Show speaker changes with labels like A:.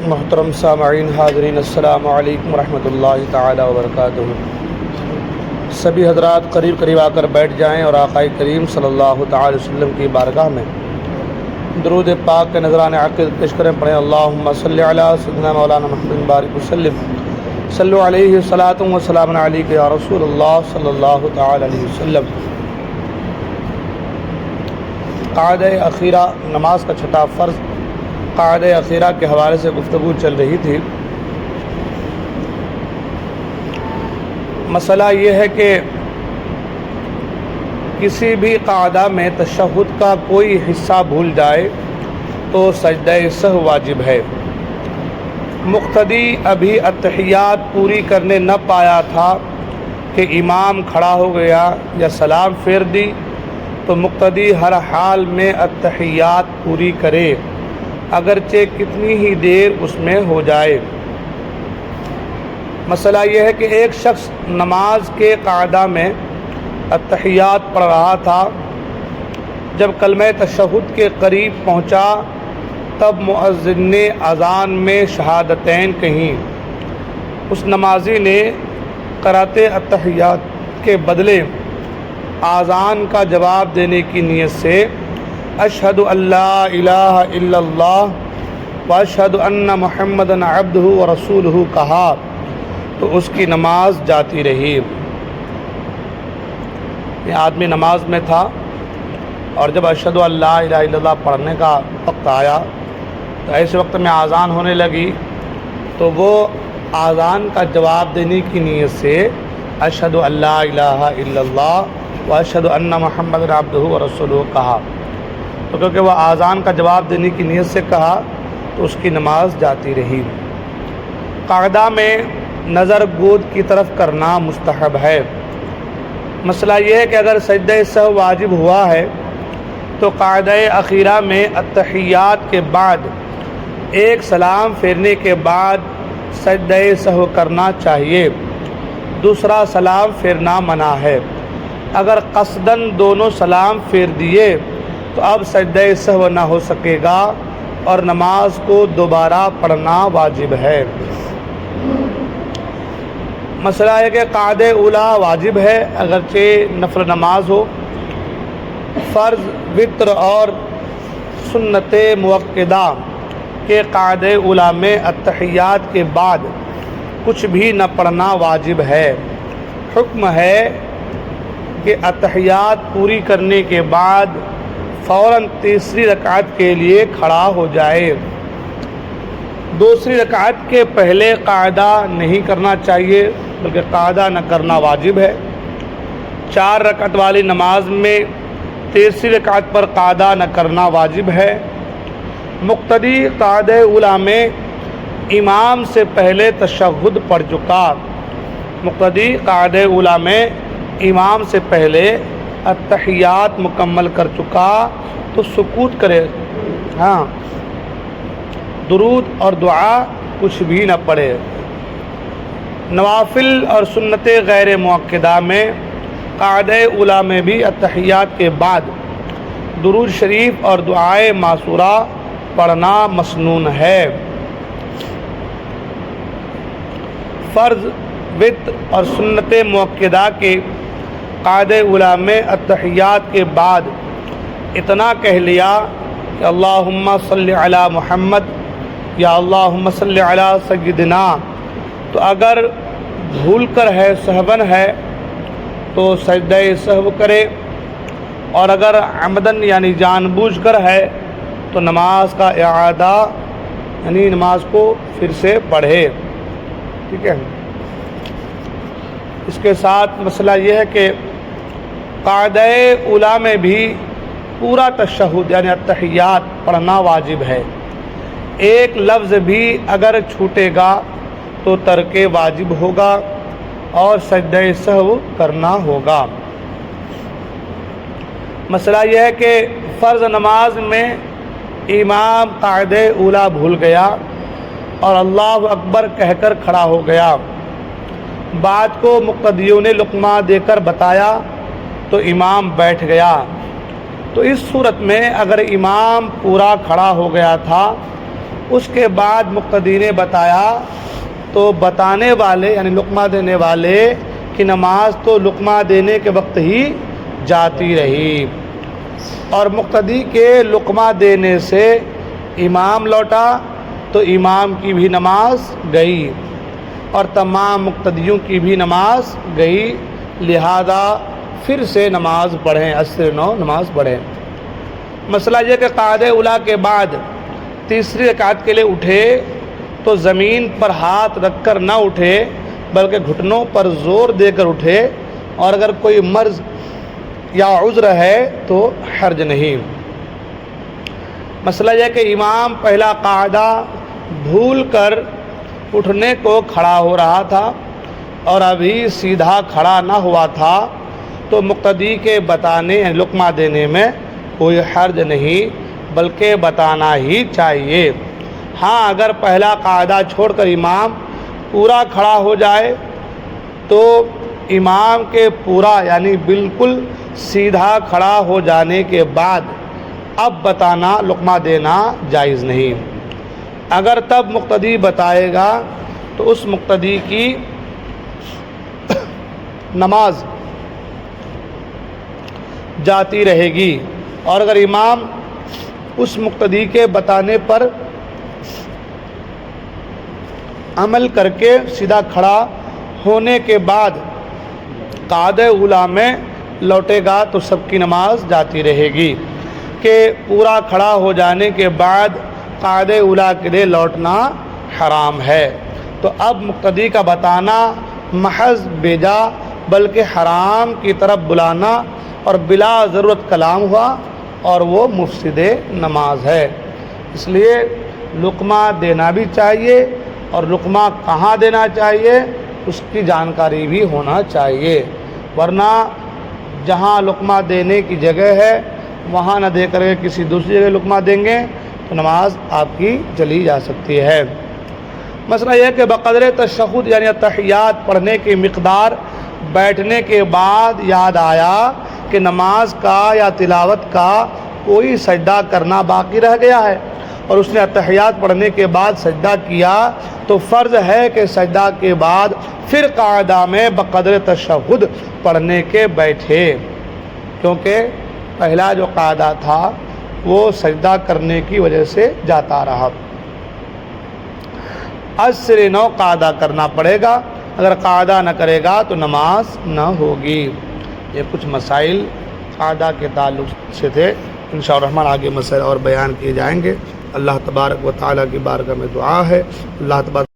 A: محترم سامعین حاضرین، السلام علیکم ورحمۃ اللہ تعالی وبرکاتہ۔ سبھی حضرات قریب قریب آ کر بیٹھ جائیں اور آقا کریم صلی اللہ تعالی وسلم کی بارگاہ میں درود پاک کے نذران عقیدت پیش کریں۔ پڑھیں اللہم صلی علی سیدنا مولانا محمد بارک وسلم، صلو علیہ صلاۃ و سلام علیک یا رسول اللہ صلی اللہ تعالی علیہ وسلم۔ قاعدہ اخیرہ، نماز کا چھٹا فرض، قاعدہ اخیرہ کے حوالے سے گفتگو چل رہی تھی۔ مسئلہ یہ ہے کہ کسی بھی قاعدہ میں تشہد کا کوئی حصہ بھول جائے تو سجدہ سہو واجب ہے۔ مقتدی ابھی اتحیات پوری کرنے نہ پایا تھا کہ امام کھڑا ہو گیا یا سلام پھیر دی، تو مقتدی ہر حال میں اتحیات پوری کرے، اگرچہ کتنی ہی دیر اس میں ہو جائے۔ مسئلہ یہ ہے کہ ایک شخص نماز کے قاعدہ میں اتحیات پڑھ رہا تھا، جب کلمہ تشہد کے قریب پہنچا تب مؤذن نے اذان میں شہادتین کہیں۔ اس نمازی نے قرأت اتحیات کے بدلے اذان کا جواب دینے کی نیت سے اشہد ان لا الہ الا اللہ واشہد ان محمدً عبدہ ورسولہ کہا تو اس کی نماز جاتی رہی۔ یہ آدمی نماز میں تھا اور جب اشہد ان لا الہ الا اللہ پڑھنے کا وقت آیا تو ایسے وقت میں اذان ہونے لگی، تو وہ اذان کا جواب دینے کی نیت سے اشہد ان لا الہ الا اللہ واشہد ان محمدً عبدہ ورسولہ کہا، تو کیونکہ وہ اذان کا جواب دینے کی نیت سے کہا تو اس کی نماز جاتی رہی۔ قاعدہ میں نظر گود کی طرف کرنا مستحب ہے۔ مسئلہ یہ ہے کہ اگر سجدہ سہو واجب ہوا ہے تو قاعدہ اخیرہ میں اتحیات کے بعد ایک سلام پھیرنے کے بعد سجدہ سہو کرنا چاہیے، دوسرا سلام پھیرنا منع ہے۔ اگر قصداً دونوں سلام پھیر دیے تو اب سجدہ سہو نہ ہو سکے گا اور نماز کو دوبارہ پڑھنا واجب ہے۔ مسئلہ ہے کہ قاعدہ اولیٰ واجب ہے اگرچہ نفل نماز ہو۔ فرض، وتر اور سنت موقدہ کے قاعدہ اولیٰ میں اتحیات کے بعد کچھ بھی نہ پڑھنا واجب ہے۔ حکم ہے کہ اتحیات پوری کرنے کے بعد فوراً تیسری رکعت کے لیے کھڑا ہو جائے۔ دوسری رکعت کے پہلے قاعدہ نہیں کرنا چاہیے بلکہ قاعدہ نہ کرنا واجب ہے۔ 4 رکعت والی نماز میں تیسری رکعت پر قاعدہ نہ کرنا واجب ہے۔ مقتدی قاعدہ اولیٰ میں امام سے پہلے تشہد پڑھ چکا، مقتدی قاعدہ اولیٰ میں امام سے پہلے اتحیات مکمل کر چکا تو سکوت کرے، درود اور دعا کچھ بھی نہ پڑھے۔ نوافل اور سنت غیر موقدہ میں قاعدہ اولیٰ میں بھی اتحیات کے بعد درود شریف اور دعائے معصورہ پڑھنا مسنون ہے۔ فرض، وتر اور سنت موقدہ کے قاعدہ اولیٰ میں اتحیات کے بعد اتنا کہہ لیا کہ اللہم صلی علی محمد یا اللہم صلی علی سیدنا، تو اگر بھول کر ہے، سہواً ہے تو سجدہ سہو کرے، اور اگر عمدن یعنی جان بوجھ کر ہے تو نماز کا اعادہ یعنی نماز کو پھر سے پڑھے۔ ٹھیک ہے، اس کے ساتھ مسئلہ یہ ہے کہ قاعدہ اولیٰ میں بھی پورا تشہد یعنی اتحیات پڑھنا واجب ہے۔ ایک لفظ بھی اگر چھوٹے گا تو ترک واجب ہوگا اور سجدہ سہو کرنا ہوگا۔ مسئلہ یہ ہے کہ فرض نماز میں امام قاعدہ اولیٰ بھول گیا اور اللہ اکبر کہہ کر کھڑا ہو گیا، بات کو مقتدیوں نے لقمہ دے کر بتایا تو امام بیٹھ گیا، تو اس صورت میں اگر امام پورا کھڑا ہو گیا تھا اس کے بعد مقتدی نے بتایا تو بتانے والے یعنی لقمہ دینے والے کی نماز تو لقمہ دینے کے وقت ہی جاتی رہی، اور مقتدی کے لقمہ دینے سے امام لوٹا تو امام کی بھی نماز گئی اور تمام مقتدیوں کی بھی نماز گئی، لہذا پھر سے نماز پڑھیں، عصر 9 نماز پڑھیں۔ مسئلہ یہ کہ قعدہ اولیٰ کے بعد تیسری رکعت کے لیے اٹھے تو زمین پر ہاتھ رکھ کر نہ اٹھے بلکہ گھٹنوں پر زور دے کر اٹھے، اور اگر کوئی مرض یا عذر ہے تو حرج نہیں۔ مسئلہ یہ کہ امام پہلا قاعدہ بھول کر اٹھنے کو کھڑا ہو رہا تھا اور ابھی سیدھا کھڑا نہ ہوا تھا تو مقتدی کے بتانے لقمہ دینے میں کوئی حرج نہیں بلکہ بتانا ہی چاہیے۔ ہاں اگر پہلا قاعدہ چھوڑ کر امام پورا کھڑا ہو جائے تو امام کے پورا یعنی بالکل سیدھا کھڑا ہو جانے کے بعد اب بتانا لقمہ دینا جائز نہیں۔ اگر تب مقتدی بتائے گا تو اس مقتدی کی نماز جاتی رہے گی، اور اگر امام اس مقتدی کے بتانے پر عمل کر کے سیدھا کھڑا ہونے کے بعد قعدہ اولیٰ میں لوٹے گا تو سب کی نماز جاتی رہے گی، کہ پورا کھڑا ہو جانے کے بعد قعدہ اولیٰ کے لیے لوٹنا حرام ہے۔ تو اب مقتدی کا بتانا محض بیجا بلکہ حرام کی طرف بلانا اور بلا ضرورت کلام ہوا اور وہ مفسد نماز ہے۔ اس لیے لقمہ دینا بھی چاہیے اور لقمہ کہاں دینا چاہیے اس کی جانکاری بھی ہونا چاہیے، ورنہ جہاں لقمہ دینے کی جگہ ہے وہاں نہ دے کر کے کسی دوسری جگہ لقمہ دیں گے تو نماز آپ کی چلی جا سکتی ہے۔ مسئلہ یہ ہے کہ بقدر تشہد یعنی تحیات پڑھنے کی مقدار بیٹھنے کے بعد یاد آیا کہ نماز کا یا تلاوت کا کوئی سجدہ کرنا باقی رہ گیا ہے اور اس نے اتحیات پڑھنے کے بعد سجدہ کیا تو فرض ہے کہ سجدہ کے بعد پھر قاعدہ میں بقدر تشہد پڑھنے کے بیٹھے، کیونکہ پہلا جو قاعدہ تھا وہ سجدہ کرنے کی وجہ سے جاتا رہا۔ عصر 9 قاعدہ کرنا پڑے گا، اگر قاعدہ نہ کرے گا تو نماز نہ ہوگی۔ یہ کچھ مسائل قاعدہ کے تعلق سے تھے، انشاء الرحمن آگے مسائل اور بیان کیے جائیں گے۔ اللہ تبارک و تعالیٰ کی بارگاہ میں دعا ہے اللہ تبارک